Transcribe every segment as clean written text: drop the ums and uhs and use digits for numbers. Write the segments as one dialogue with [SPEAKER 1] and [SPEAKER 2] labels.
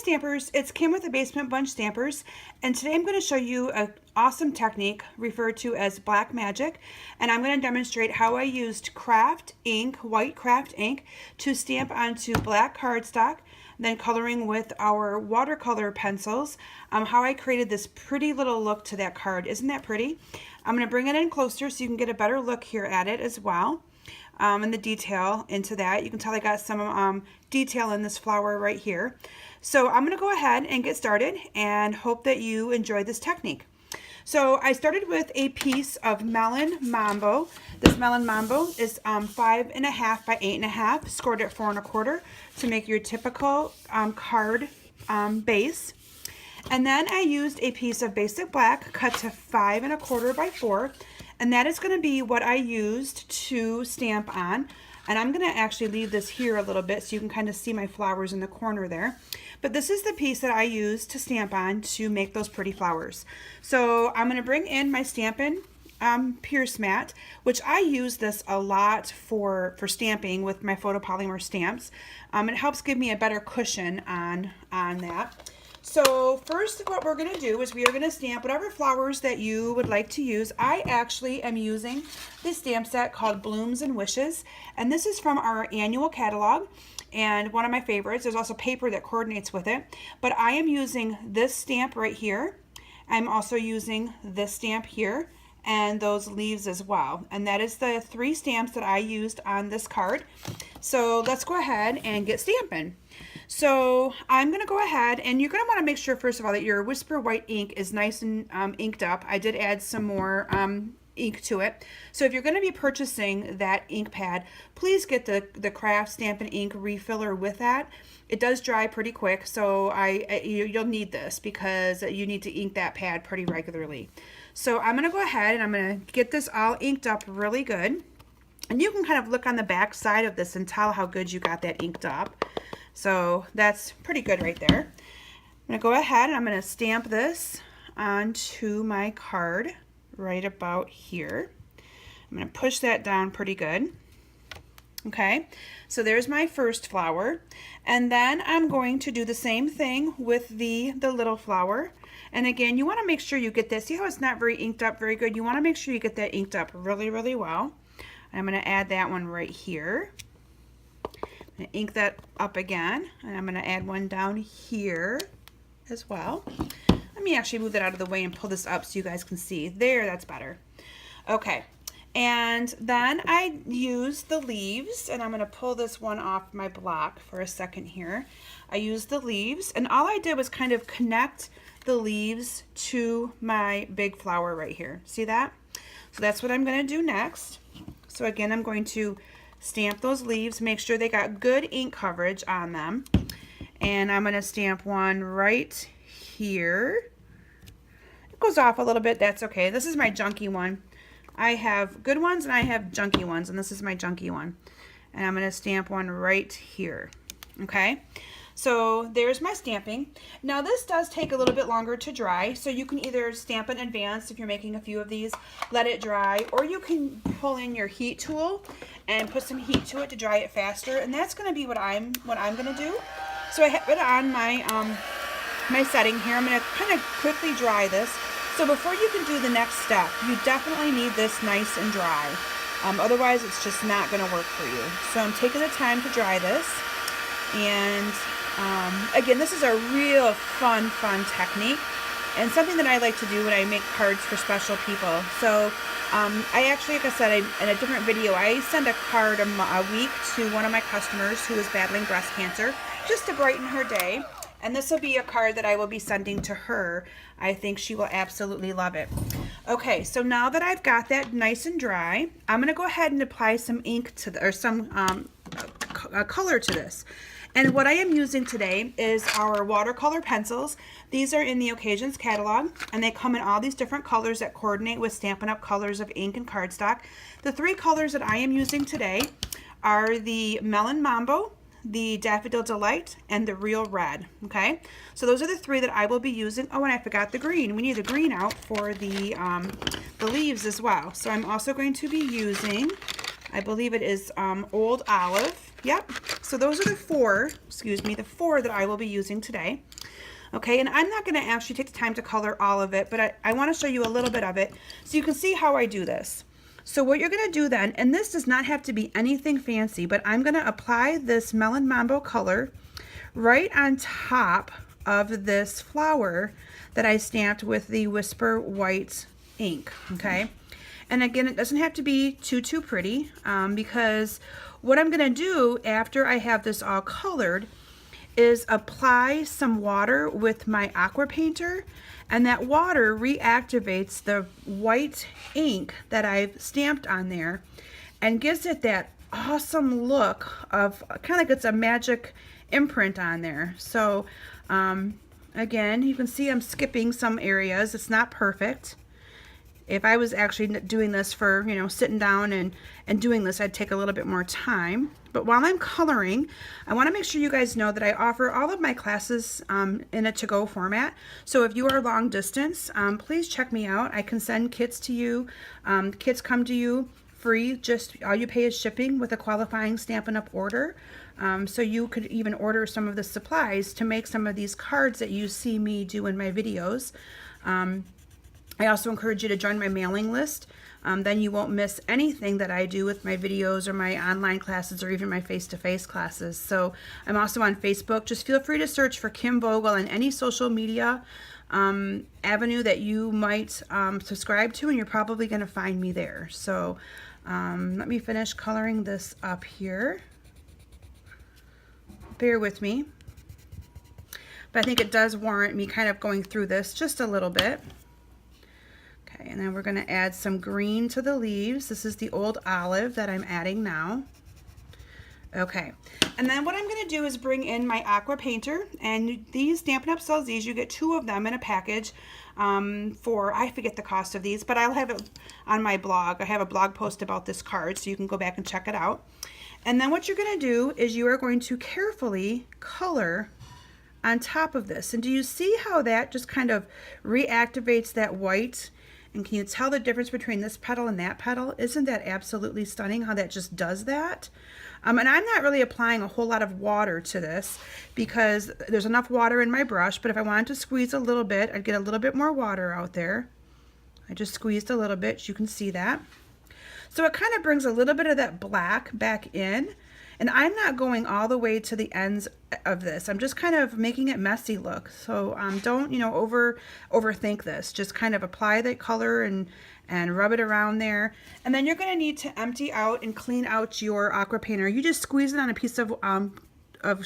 [SPEAKER 1] Stampers, it's Kim with the Basement Bunch Stampers, and today I'm going to show you an awesome technique referred to as black magic, and I'm going to demonstrate how I used craft ink, white craft ink, to stamp onto black cardstock, then coloring with our watercolor pencils, how I created this pretty little look to that card. Isn't that pretty? I'm going to bring it in closer so you can get a better look here at it as well. And the detail into that. You can tell I got some detail in this flower right here. So I'm going to go ahead and get started and hope that you enjoy this technique. So I started with a piece of Melon Mambo. This Melon Mambo is 5.5 by 8.5, scored at 4 1/4 to make your typical card base. And then I used a piece of basic black cut to 5 1/4 by 4. And that is going to be what I used to stamp on. And I'm going to actually leave this here a little bit so you can kind of see my flowers in the corner there. But this is the piece that I used to stamp on to make those pretty flowers. So I'm going to bring in my Stampin' Pierce mat, which I use this a lot for stamping with my photopolymer stamps. It helps give me a better cushion on that. So first what we're going to do is we are going to stamp whatever flowers that you would like to use. I actually am using this stamp set called Blooms and Wishes, and this is from our annual catalog and one of my favorites. There's also paper that coordinates with it, but I am using this stamp right here. I'm also using this stamp here and those leaves as well, and that is the 3 stamps that I used on this card. So let's go ahead and get stamping. So I'm going to go ahead, and you're going to want to make sure first of all that your Whisper White ink is nice and inked up. I did add some more ink to it. So if you're going to be purchasing that ink pad, please get the craft Stampin' Ink refiller with that. It does dry pretty quick, so you'll need this because you need to ink that pad pretty regularly. So I'm going to go ahead and I'm going to get this all inked up really good. And you can kind of look on the back side of this and tell how good you got that inked up. So that's pretty good right there. I'm going to go ahead and I'm going to stamp this onto my card right about here. I'm going to push that down pretty good. Okay, so there's my first flower. And then I'm going to do the same thing with the little flower. And again, you want to make sure you get this. See how it's not very inked up very good? You want to make sure you get that inked up really, really well. I'm going to add that one right here. I'm going to ink that up again, and I'm going to add one down here as well. Let me actually move that out of the way and pull this up so you guys can see. There, that's better. Okay, and then I use the leaves, and I'm going to pull this one off my block for a second here. I used the leaves, and all I did was kind of connect the leaves to my big flower right here. See that? So that's what I'm going to do next. So again, I'm going to stamp those leaves, make sure they got good ink coverage on them. And I'm going to stamp one right here. It goes off a little bit, that's okay. This is my junky one. I have good ones and I have junky ones, and this is my junky one. And I'm going to stamp one right here. Okay, so there's my stamping. Now this does take a little bit longer to dry, so you can either stamp in advance if you're making a few of these, let it dry, or you can pull in your heat tool and put some heat to it to dry it faster, and that's going to be what I'm going to do. So I have it on my my setting here. I'm going to kind of quickly dry this. So before you can do the next step, you definitely need this nice and dry. Otherwise, it's just not going to work for you. So I'm taking the time to dry this. And again, this is a real fun technique and something that I like to do when I make cards for special people. So I actually, like I said in a different video, I send a card a week to one of my customers who is battling breast cancer just to brighten her day. And this will be a card that I will be sending to her. I think she will absolutely love it. Okay, so now that I've got that nice and dry, I'm going to go ahead and apply some ink to or some color to this. And what I am using today is our watercolor pencils. These are in the Occasions catalog, and they come in all these different colors that coordinate with Stampin' Up colors of ink and cardstock. The 3 colors that I am using today are the Melon Mambo, the Daffodil Delight, and the Real Red. Okay, so those are the 3 that I will be using. Oh, and I forgot the green. We need the green out for the leaves as well. So I'm also going to be using, I believe it is Old Olive. Yep. So those are the 4 that I will be using today. Okay, and I'm not going to actually take the time to color all of it, but I want to show you a little bit of it so you can see how I do this. So what you're going to do then, and this does not have to be anything fancy, but I'm going to apply this Melon Mambo color right on top of this flower that I stamped with the Whisper White ink, okay? And again, it doesn't have to be too pretty, because what I'm going to do after I have this all colored is apply some water with my Aqua painter, and that water reactivates the white ink that I've stamped on there and gives it that awesome look of kind of like it's a magic imprint on there. So again, you can see I'm skipping some areas. It's not perfect. If I was actually doing this for, you know, sitting down and doing this, I'd take a little bit more time. But while I'm coloring, I want to make sure you guys know that I offer all of my classes in a to-go format. So if you are long distance, please check me out. I can send kits to you. Kits come to you free. Just all you pay is shipping with a qualifying Stampin' Up! Order. So you could even order some of the supplies to make some of these cards that you see me do in my videos. I also encourage you to join my mailing list. Then you won't miss anything that I do with my videos or my online classes or even my face-to-face classes. So I'm also on Facebook. Just feel free to search for Kim Vogel on any social media avenue that you might subscribe to, and you're probably going to find me there. So let me finish coloring this up here. Bear with me. But I think it does warrant me kind of going through this just a little bit. Okay, and then we're going to add some green to the leaves. This is the old olive that I'm adding now. Okay, and then what I'm going to do is bring in my Aqua painter, and these Stampin' Up! Sells these. You get 2 of them in a package for, I forget the cost of these, but I'll have it on my blog. I have a blog post about this card, so you can go back and check it out. And then what you're going to do is you are going to carefully color on top of this. And do you see how that just kind of reactivates that white? And can you tell the difference between this petal and that petal? Isn't that absolutely stunning how that just does that? And I'm not really applying a whole lot of water to this because there's enough water in my brush, but if I wanted to squeeze a little bit, I'd get a little bit more water out there. I just squeezed a little bit, you can see that. So it kind of brings a little bit of that black back in. And I'm not going all the way to the ends of this. I'm just kind of making it messy look. So don't, you know, overthink this. Just kind of apply the color and rub it around there. And then you're going to need to empty out and clean out your Aqua painter. You just squeeze it on a piece of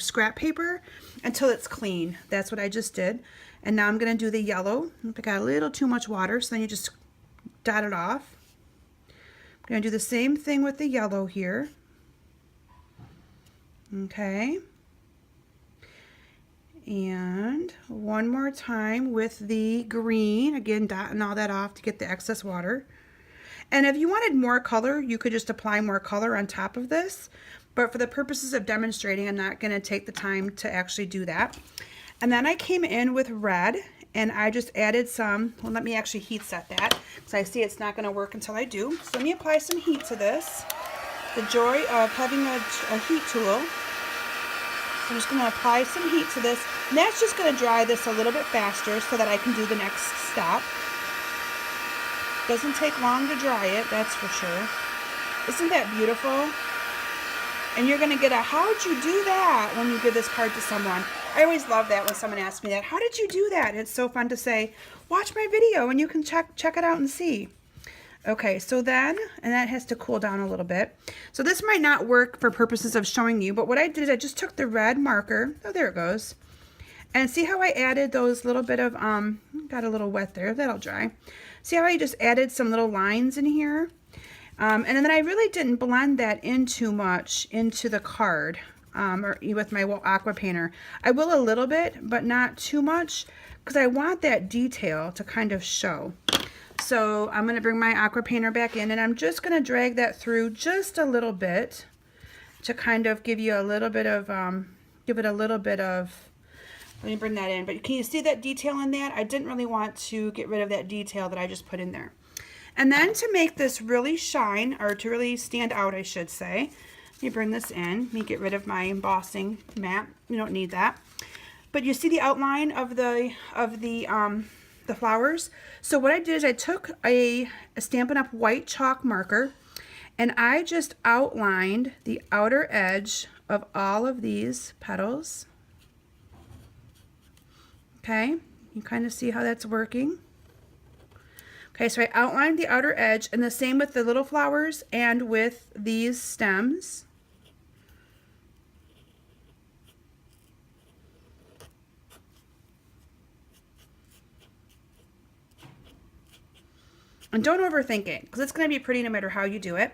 [SPEAKER 1] scrap paper until it's clean. That's what I just did. And now I'm going to do the yellow. I got a little too much water, so then you just dot it off. I'm going to do the same thing with the yellow here. Okay, and one more time with the green, again dotting all that off to get the excess water. And if you wanted more color, you could just apply more color on top of this, but for the purposes of demonstrating, I'm not going to take the time to actually do that. And then I came in with red, and I just added some, well, let me actually heat set that, because I see it's not going to work until I do. So let me apply some heat to this. The joy of having a heat tool. So I'm just going to apply some heat to this, and that's just going to dry this a little bit faster so that I can do the next step. Doesn't take long to dry it, that's for sure. Isn't that beautiful? And you're going to get a, how'd you do that when you give this card to someone? I always love that when someone asks me that. How did you do that? And it's so fun to say, watch my video and you can check it out and see. Okay, so then, and that has to cool down a little bit. So this might not work for purposes of showing you, but what I did is I just took the red marker, oh there it goes, and see how I added those little bit of, got a little wet there, that'll dry. See how I just added some little lines in here? And then I really didn't blend that in too much into the card or with my Aqua painter. I will a little bit, but not too much, because I want that detail to kind of show. So I'm going to bring my Aqua painter back in, and I'm just going to drag that through just a little bit to kind of give you a little bit of, give it a little bit of, let me bring that in. But can you see that detail in that? I didn't really want to get rid of that detail that I just put in there. And then to make this really shine, or to really stand out, I should say, let me bring this in. Let me get rid of my embossing mat. We don't need that. but you see the outline of the flowers. So what I did is I took a Stampin' Up! White chalk marker, and I just outlined the outer edge of all of these petals. Okay, you kind of see how that's working. Okay, so I outlined the outer edge, and the same with the little flowers and with these stems. And don't overthink it, because it's going to be pretty no matter how you do it.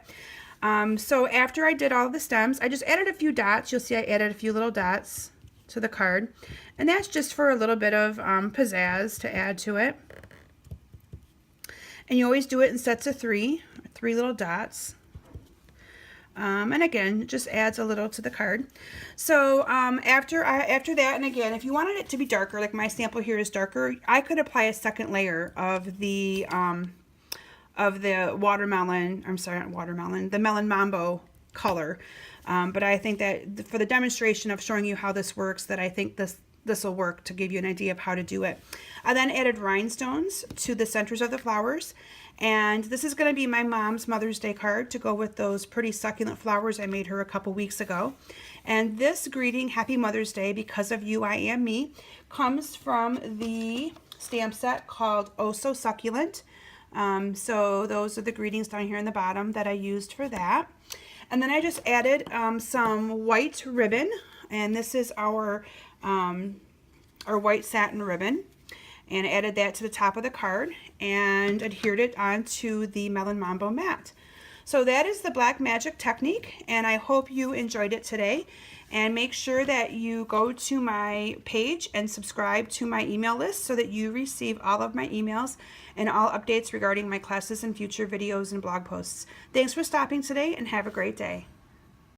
[SPEAKER 1] So after I did all the stems, I just added a few dots. You'll see I added a few little dots to the card. And that's just for a little bit of pizzazz to add to it. And you always do it in sets of three little dots. And again, it just adds a little to the card. So after that, and again, if you wanted it to be darker, like my sample here is darker, I could apply a second layer of the watermelon, I'm sorry, not watermelon, the Melon Mambo color. But I think that for the demonstration of showing you how this works, that I think this will work to give you an idea of how to do it. I then added rhinestones to the centers of the flowers. And this is going to be my mom's Mother's Day card to go with those pretty succulent flowers I made her a couple weeks ago. And this greeting, Happy Mother's Day, because of you, I am me, comes from the stamp set called Oh So Succulent. So those are the greetings down here in the bottom that I used for that. And then I just added some white ribbon, and this is our white satin ribbon, and added that to the top of the card and adhered it onto the Melon Mambo mat. So that is the Black Magic technique, and I hope you enjoyed it today. And make sure that you go to my page and subscribe to my email list so that you receive all of my emails and all updates regarding my classes and future videos and blog posts. Thanks for stopping today, and have a great day.